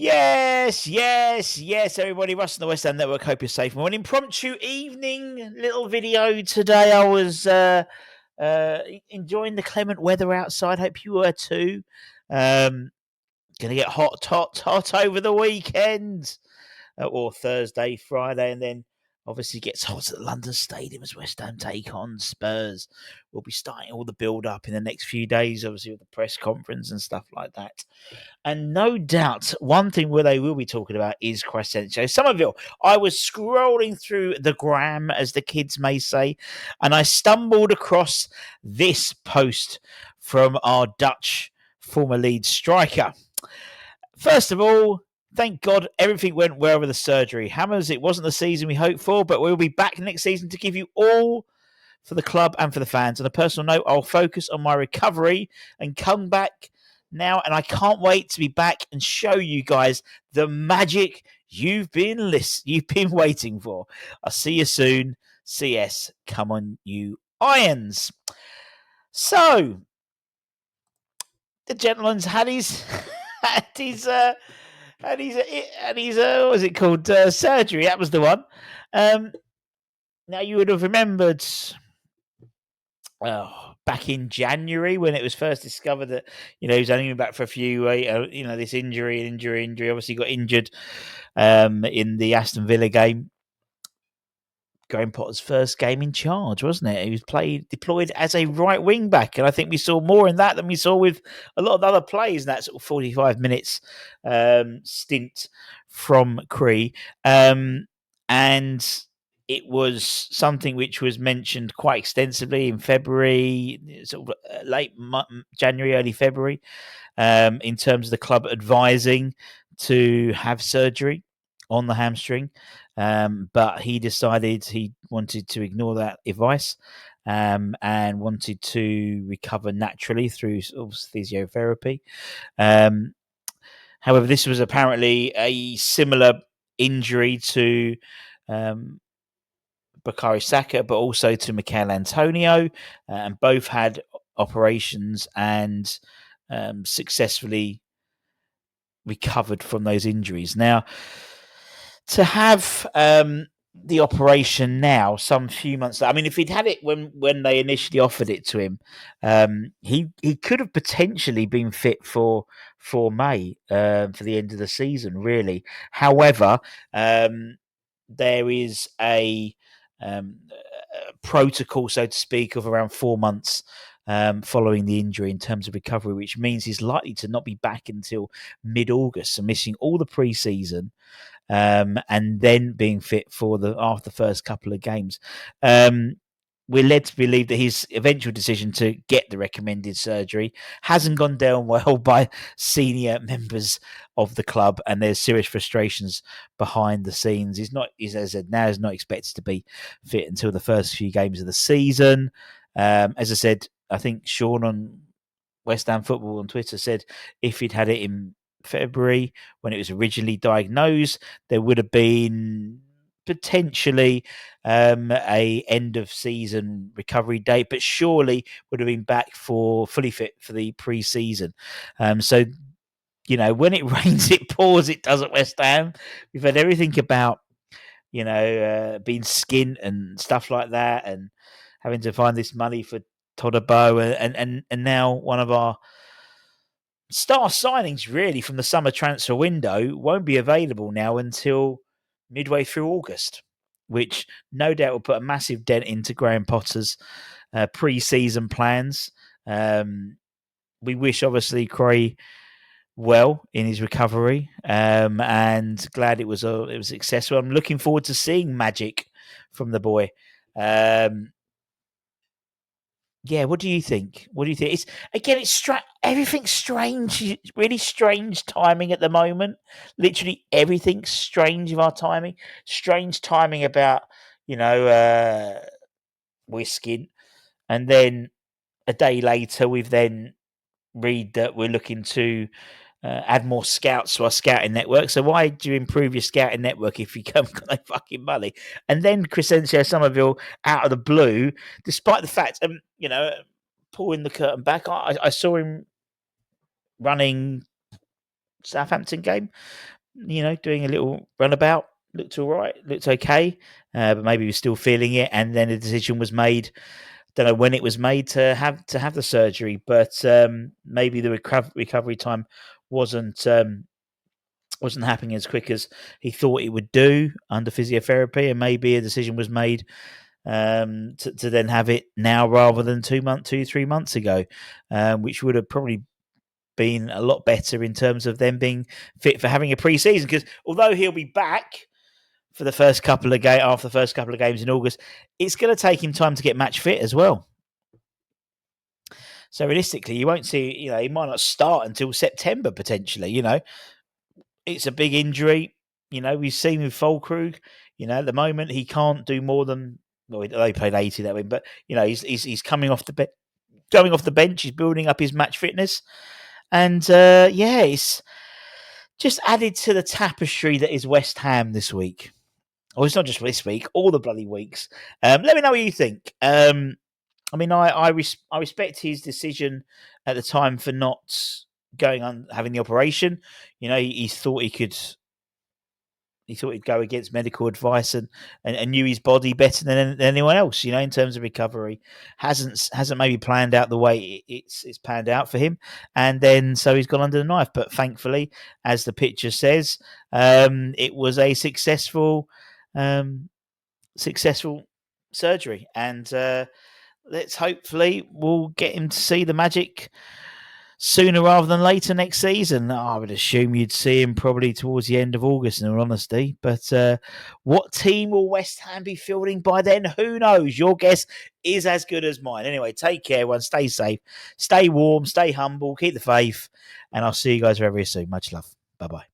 Yes, everybody. Russ and the West Ham Network. Hope you're safe. An impromptu evening little video today. I was enjoying the clement weather outside. Hope you were too. Gonna get hot over the weekend, or Thursday, Friday, and then obviously gets hot at the London Stadium as West Ham take on Spurs. We'll be starting all the build up in the next few days, obviously with the press conference and stuff like that. And no doubt, one thing where they will be talking about is 𝙍𝙀𝙋𝙋𝙊𝙍𝙏. Summerville. I was scrolling through the gram, as the kids may say, and I stumbled across this post from our Dutch former lead striker. First of all, thank God everything went well with the surgery. Hammers, it wasn't the season we hoped for, but we'll be back next season to give you all for the club and for the fans. On a personal note, I'll focus on my recovery and come back now, and I can't wait to be back and show you guys the magic you've been waiting for. I'll see you soon. CS, come on, you irons. So, the gentleman's had his what was it called? Surgery. That was the one. Now you would have remembered back in January when it was first discovered that he was only back for a few. This injury. Obviously, got injured in the Aston Villa game. Graham Potter's first game in charge, wasn't it? He was deployed as a right wing back, and I think we saw more in that than we saw with a lot of other plays in that sort of 45 minutes stint from Cree. And it was something which was mentioned quite extensively in February, sort of late January, early February, in terms of the club advising to have surgery on the hamstring. But he decided he wanted to ignore that advice and wanted to recover naturally through physiotherapy. However, this was apparently a similar injury to 𝙍𝙀𝙋𝙋𝙊𝙍𝙏, but also to Michail Antonio, and both had operations and successfully recovered from those injuries. Now, to have the operation now, some few months. I mean, if he'd had it when they initially offered it to him, he could have potentially been fit for May, for the end of the season. Really, however, there is a protocol, so to speak, of around 4 months following the injury in terms of recovery, which means he's likely to not be back until mid-August, so missing all the pre-season. And then being fit after the first couple of games. We're led to believe that his eventual decision to get the recommended surgery hasn't gone down well by senior members of the club, and there's serious frustrations behind the scenes. He's not expected to be fit until the first few games of the season. As I said, I think Sean on West Ham Football on Twitter said if he'd had it in February when it was originally diagnosed, there would have been potentially a end of season recovery date, but surely would have been back fully fit for the pre-season. So when it rains it pours, it does at West Ham. We've had everything about being skint and stuff like that, and having to find this money for Todibo, and now one of our star signings really from the summer transfer window won't be available now until midway through August, which no doubt will put a massive dent into Graham Potter's pre-season plans. We wish obviously Cray well in his recovery, and glad it was successful. I'm looking forward to seeing magic from the boy. Yeah, what do you think? It's everything's strange, really strange timing at the moment. Literally everything's strange of our timing. Strange timing about, Wiskin. And then a day later, we've then read that we're looking to add more scouts to our scouting network. So why do you improve your scouting network if you got no fucking money? And then 𝙍𝙀𝙋𝙋𝙊𝙍𝙏 Summerville out of the blue, despite the fact, pulling the curtain back, I saw him running Southampton game. Doing a little runabout, looked all right, looked okay, but maybe he was still feeling it. And then a decision was made. Don't know when it was made to have the surgery, but maybe the recovery time wasn't happening as quick as he thought it would do under physiotherapy, and maybe a decision was made to then have it now rather than 3 months ago, which would have probably been a lot better in terms of them being fit for having a pre-season. Because although he'll be back for the first couple of after the first couple of games in August, it's going to take him time to get match fit as well. So realistically, you won't see. He might not start until September potentially. It's a big injury. We've seen with 𝙍𝙀𝙋𝙋. At the moment he can't do more than. Well, they played 80 that win, but he's coming off the bench. He's building up his match fitness, and it's just added to the tapestry that is West Ham this week. Oh, it's not just this week; all the bloody weeks. Let me know what you think. I respect his decision at the time for not going on having the operation. He thought he'd go against medical advice and knew his body better than anyone else. In terms of recovery, hasn't maybe planned out the way it's panned out for him, and then so he's gone under the knife. But thankfully, as the picture says, it was a successful surgery, and let's hopefully we'll get him to see the magic sooner rather than later next season. I would assume you'd see him probably towards the end of August, in all honesty. But what team will West Ham be fielding by then? Who knows? Your guess is as good as mine. Anyway, take care, everyone. Stay safe, stay warm, stay humble, keep the faith, and I'll see you guys very, very soon. Much love. Bye-bye.